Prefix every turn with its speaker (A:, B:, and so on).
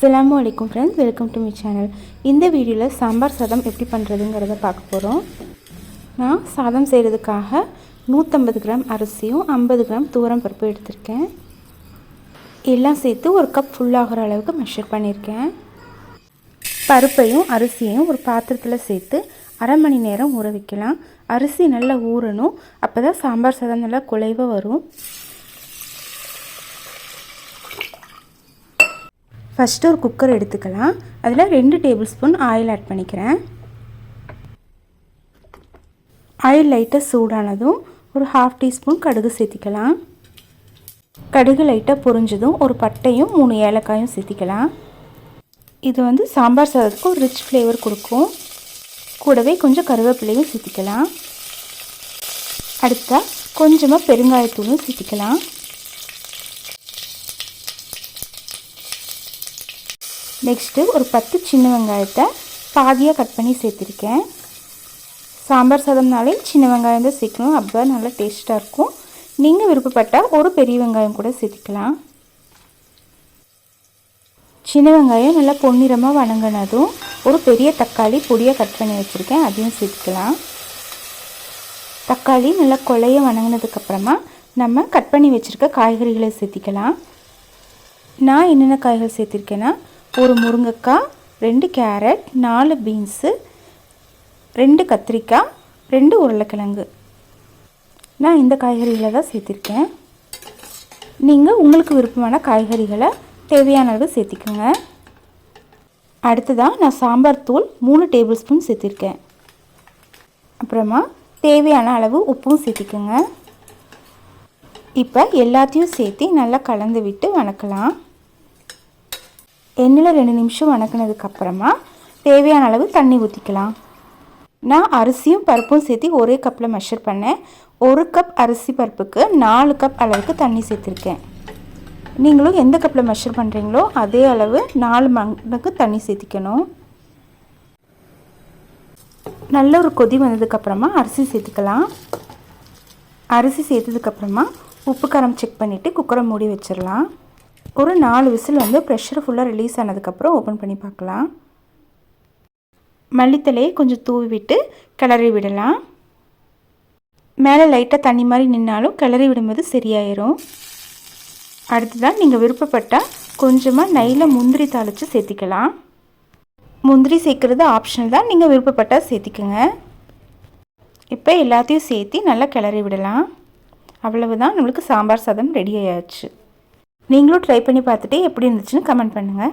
A: அஸ்ஸலாமு அலைக்கும் friends, welcome to my channel. இந்த வீடியோவில் சாம்பார் சாதம் எப்படி பண்ணுறதுங்கிறத பார்க்க போகிறோம். நான் சாதம் செய்கிறதுக்காக 150 கிராம் அரிசியும் 50 கிராம் துவரம் பருப்பு எடுத்திருக்கேன். எல்லாம் சேர்த்து ஒரு கப் ஃபுல்லாகிற அளவுக்கு மெஷர் பண்ணியிருக்கேன். பருப்பையும் அரிசியையும் ஒரு பாத்திரத்தில் சேர்த்து அரை மணி நேரம் ஊற வைக்கலாம். அரிசி நல்லா ஊறணும், அப்போ தான் சாம்பார் சாதம் நல்லா குழைவாக வரும். ஃபஸ்ட்டு ஒரு குக்கர் எடுத்துக்கலாம். அதில் 2 டேபிள் ஸ்பூன் ஆயில் ஆட் பண்ணிக்கிறேன். ஆயில் லைட்டாக சூடானதும் ஒரு 1/2 டீஸ்பூன் கடுகு சேர்த்திக்கலாம். கடுகு லைட்டாக பொரிஞ்சதும் ஒரு பட்டையும் 3 ஏலக்காயும் சேர்த்திக்கலாம். இது சாம்பார் சாதத்துக்கு ஒரு ரிச் ஃப்ளேவர் கொடுக்கும். கூடவே கொஞ்சம் கருவேப்பிலையும் சேர்த்திக்கலாம். அடுத்தா கொஞ்சமாக பெருங்காயத்தூளும் சேர்த்திக்கலாம். நெக்ஸ்ட்டு ஒரு 10 சின்ன வெங்காயத்தை பாதியாக கட் பண்ணி சேர்த்துருக்கேன். சாம்பார் சாதம்னாலே சின்ன வெங்காயம் தான் சேர்க்கணும், அப்போ தான் நல்லா டேஸ்ட்டாக இருக்கும். நீங்கள் விருப்பப்பட்டால் ஒரு பெரிய வெங்காயம் கூட சேர்த்துக்கலாம். சின்ன வெங்காயம் நல்லா பொன்னிறமாக வணங்கினதும் ஒரு பெரிய தக்காளி பொடியாக கட் பண்ணி வச்சுருக்கேன், அதையும் சேர்த்துக்கலாம். தக்காளி நல்லா கொலைய வணங்கினதுக்கப்புறமா நம்ம கட் பண்ணி வச்சுருக்க காய்கறிகளை சேர்த்திக்கலாம். நான் என்னென்ன காய்கள் சேர்த்திருக்கேன்னா, ஒரு முருங்கைக்காய், 2 கேரட், 4 பீன்ஸு, 2 கத்திரிக்காய், 2 உருளைக்கிழங்கு. நான் இந்த காய்கறிகளை தான் சேர்த்திருக்கேன். நீங்கள் உங்களுக்கு விருப்பமான காய்கறிகளை தேவையான அளவு சேர்த்திக்கோங்க. அடுத்ததாக நான் சாம்பார் தூள் 3 டேபிள் ஸ்பூன் சேர்த்திருக்கேன். அப்புறமா தேவையான அளவு உப்பும் சேர்த்திக்கோங்க. இப்போ எல்லாத்தையும் சேர்த்து நல்லா கலந்து விட்டு வணக்கலாம். எண்ணெயில் 2 நிமிஷம் வணக்கினதுக்கப்புறமா தேவையான அளவு தண்ணி ஊற்றிக்கலாம். நான் அரிசியும் பருப்பும் சேர்த்து ஒரே கப்பில் மெஷர் பண்ணேன். 1 கப் அரிசி பருப்புக்கு 4 கப் அளவுக்கு தண்ணி சேர்த்துருக்கேன். நீங்களும் எந்த கப்பில் மெஷர் பண்ணுறீங்களோ அதே அளவு 4 மடங்கு தண்ணி சேர்த்திக்கணும். நல்ல ஒரு கொதி வந்ததுக்கப்புறமா அரிசி சேர்த்துக்கலாம். அரிசி சேர்த்ததுக்கப்புறமா உப்பு காரம் செக் பண்ணிவிட்டு குக்கரை மூடி வச்சிடலாம். ஒரு 4 விசில் ப்ரெஷர் ஃபுல்லாக ரிலீஸ் ஆனதுக்கப்புறம் ஓப்பன் பண்ணி பார்க்கலாம். மல்லித்தலையை கொஞ்சம் தூவி விட்டு கிளறி விடலாம். மேலே லைட்டாக தண்ணி மாதிரி நின்னாலும் கிளறி விடும்போது சரியாயிரும். அடுத்ததான் நீங்கள் விருப்பப்பட்டால் கொஞ்சமாக நெய்யில் முந்திரி தாளித்து சேர்த்திக்கலாம். முந்திரி சேர்க்குறது ஆப்ஷனல் தான், நீங்கள் விருப்பப்பட்டால் சேர்த்திக்கோங்க. இப்போ எல்லாத்தையும் சேர்த்து நல்லா கிளறி விடலாம். அவ்வளவுதான், நம்மளுக்கு சாம்பார் சாதம் ரெடி ஆயாச்சு. நீங்களும் ட்ரை பண்ணி பார்த்துட்டு எப்படி இருந்துச்சுன்னு கமெண்ட் பண்ணுங்கள்.